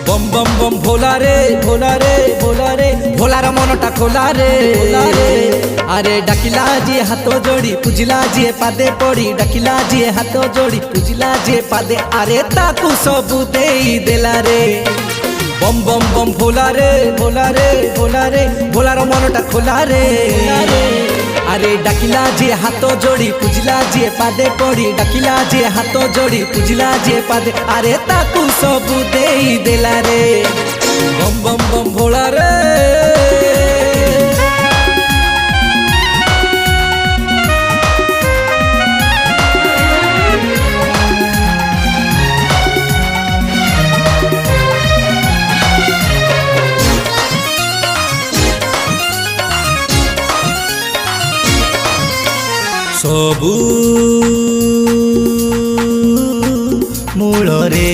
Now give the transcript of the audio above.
बम बम बम भोला रे भोला रे भोला रे भोलार मनटा खोला रे अरे डाकिला जी हाथ जोड़ी पूजिला जी पादे पड़ी डाकिला जी हाथ जोड़ी पूजिला जी पादे अरे ताकू सबू देई देला रे बम बम बम भोला रे भोला रे भोला रे भोलार मनटा खोला रे अरे डाकिला जी हाथ जोड़ी पूजिला जी पादे पड़ी डाकिला जी हाथ जोड़ी पूजिला जी पादे अरे ताकू सबू देई देला रे बम बम बम भोला रे सबू मूल रे